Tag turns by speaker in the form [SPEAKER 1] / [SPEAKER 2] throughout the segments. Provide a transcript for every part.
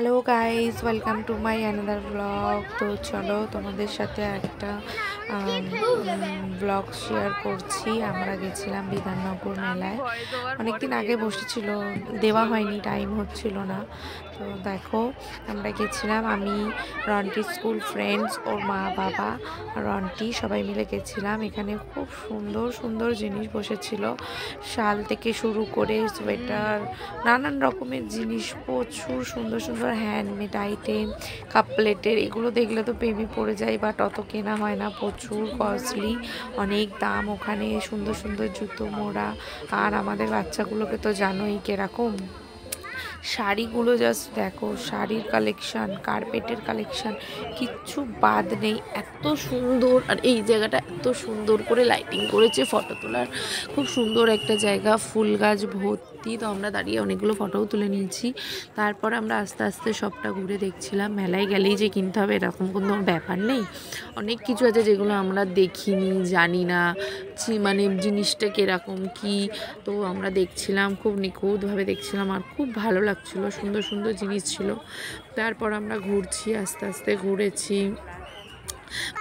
[SPEAKER 1] Hello guys, welcome to my another blog. তো চলো তোমাদের সাথে একটা ব্লগ শেয়ার করছি। আমরা গেছিলাম বিধাননগর মেলায়, অনেকদিন আগে বসেছিল, দেওয়া হয়নি, টাইম হচ্ছিল না। তো দেখো আমরা গেছিলাম, আমি, রন্টির স্কুল ফ্রেন্ডস, ওর মা বাবা, রন্টি সবাই মিলে গেছিলাম। এখানে খুব সুন্দর সুন্দর জিনিস বসেছিল, শাল থেকে শুরু করে সোয়েটার, নানান রকমের জিনিস, প্রচুর সুন্দর সুন্দর হ্যান্ডমেড আইটেম, কাপ প্লেটের, এগুলো দেখলে তো প্রেমে পড়ে যায়, বাট অত কেনা হয় না, প্রচুর কস্টলি, অনেক দাম। ওখানে সুন্দর সুন্দর জুতো মোড়া, আর আমাদের বাচ্চাগুলোকে তো জানোই কিরকম শাড়িগুলো, জাস্ট দেখো শাড়ির কালেকশান, কার্পেটের কালেকশান, কিচ্ছু বাদ নেই, এত সুন্দর। আর এই জায়গাটা এত সুন্দর করে লাইটিং করেছে, ফটো তোলার খুব সুন্দর একটা জায়গা, ফুল গাছ ভর্তি। তো আমরা দাঁড়িয়ে অনেকগুলো ফটোও তুলে নিয়েছি। তারপর আমরা আস্তে আস্তে সবটা ঘুরে দেখছিলাম। মেলায় গেলেই যে কিনতে হবে এরকম কোনো ব্যাপার নেই, অনেক কিছু আছে যেগুলো আমরা দেখিনি, জানি না, মানে জিনিসটা কীরকম কী। তো আমরা দেখছিলাম, খুব নিখুঁতভাবে দেখছিলাম, আর খুব ভালো লাগছিলো, সুন্দর সুন্দর জিনিস ছিল। তারপর আমরা ঘুরছি, আস্তে আস্তে ঘুরেছি,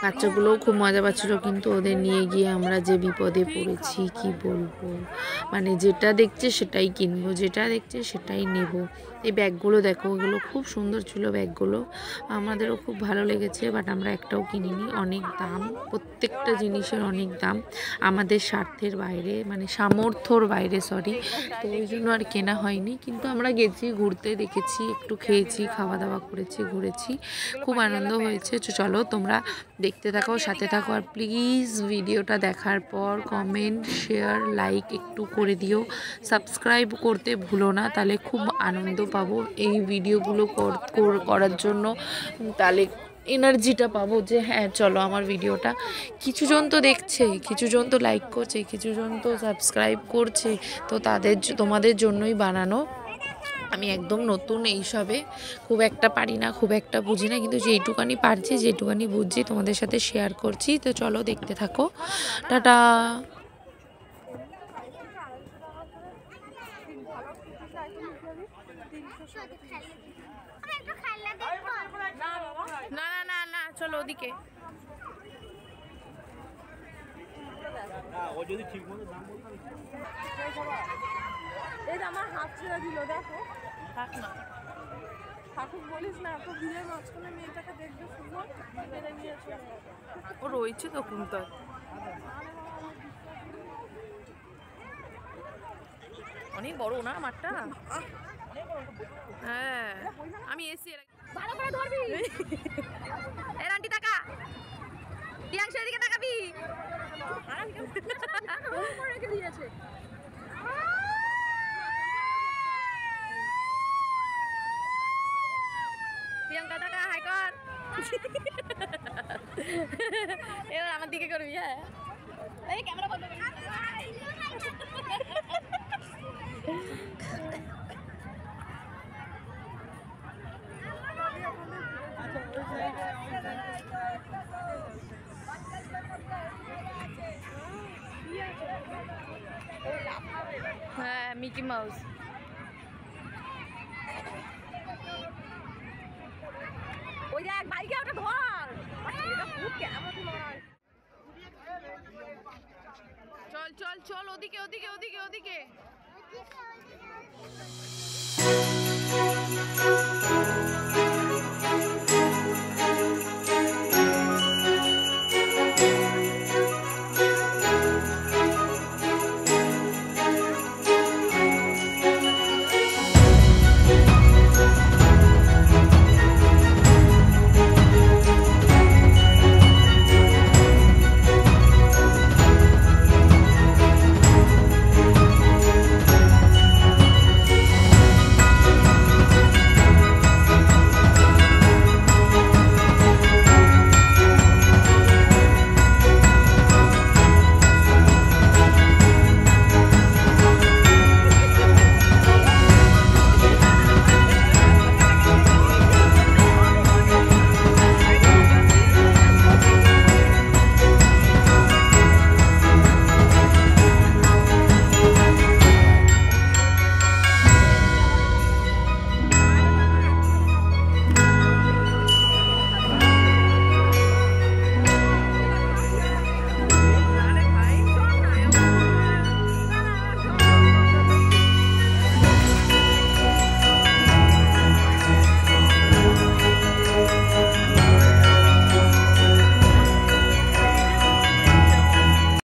[SPEAKER 1] বাচ্চাগুলোও খুব মজা পাচ্ছিলো। কিন্তু ওদের নিয়ে গিয়ে আমরা যে বিপদে পড়েছি কি বলবো, মানে যেটা দেখছে সেটাই কিনবো, যেটা দেখছে সেটাই নেব। এই ব্যাগগুলো দেখো, ওগুলো খুব সুন্দর ছিল ব্যাগগুলো, আমাদেরও খুব ভালো লেগেছে, বাট আমরা একটাও কিনিনি। অনেক দাম, প্রত্যেকটা জিনিসের অনেক দাম, আমাদের স্বার্থের বাইরে, মানে সামর্থ্যর বাইরে, সরি। তো ওই জন্য আর কেনা হয়নি। কিন্তু আমরা গেছি ঘুরতে, দেখেছি, একটু খেয়েছি, খাওয়া দাওয়া করেছি, ঘুরেছি, খুব আনন্দ হয়েছে। চলো তোমরা দেখতে থাকো, সাথে থাকো, আর প্লিজ ভিডিওটা দেখার পর কমেন্ট, শেয়ার, লাইক একটু করে দিও, সাবস্ক্রাইব করতে ভুলো না, তাহলে খুব আনন্দ পাবো এই ভিডিওগুলো করার জন্য, তাহলে এনার্জিটা পাবো যে হ্যাঁ চলো আমার ভিডিওটা, কিছুজন তো দেখছে, কিছুজন তো লাইক করছে, কিছুজন তো সাবস্ক্রাইব করছে, তো তোমাদের জন্যই বানানো। আমি একদম নতুন এইসবে, খুব একটা পারি না, খুব একটা বুঝি না, কিন্তু যেইটুকানি পারছি, যেটুকানি বুঝছি তোমাদের সাথে শেয়ার করছি। তো চলো দেখতে থাকো, টাটা। না না না না, চলো ওদিকে।
[SPEAKER 2] ও যদি ঠিক মতো দাম বলতো,
[SPEAKER 3] এই আমার হাত ছেড়ে দিল, দেখো।
[SPEAKER 1] থাক না,
[SPEAKER 3] ঠাকুর বলিস না, এত ভিড়ের মাঝখানে মেয়েটাকে দেখবে সুন্দর, মেরে নিয়েছে।
[SPEAKER 1] ও রয়েছে তো কুন্তর, অনেক বড় না মাঠটা। হ্যাঁ আমি এসছি,
[SPEAKER 3] ভালো করে ধরবি।
[SPEAKER 1] এই আন্টি টাকা টিয়াংশ, এদিকে তাকাবি।
[SPEAKER 3] করে রেখে দিয়েছে।
[SPEAKER 1] প্রিয়াঙ্কা টাকা হাই কর। এবার আমার দিকে করবি, হ্যাঁ এই ক্যামেরা বন্ধ করবি। হ্যাঁ মিকি মাউস।
[SPEAKER 3] ওই দেখ বাইকে ওটা ধর, এটা খুব কেমন নয়।
[SPEAKER 1] চল চল চল, ওদিকে ওদিকে ওদিকে ওদিকে।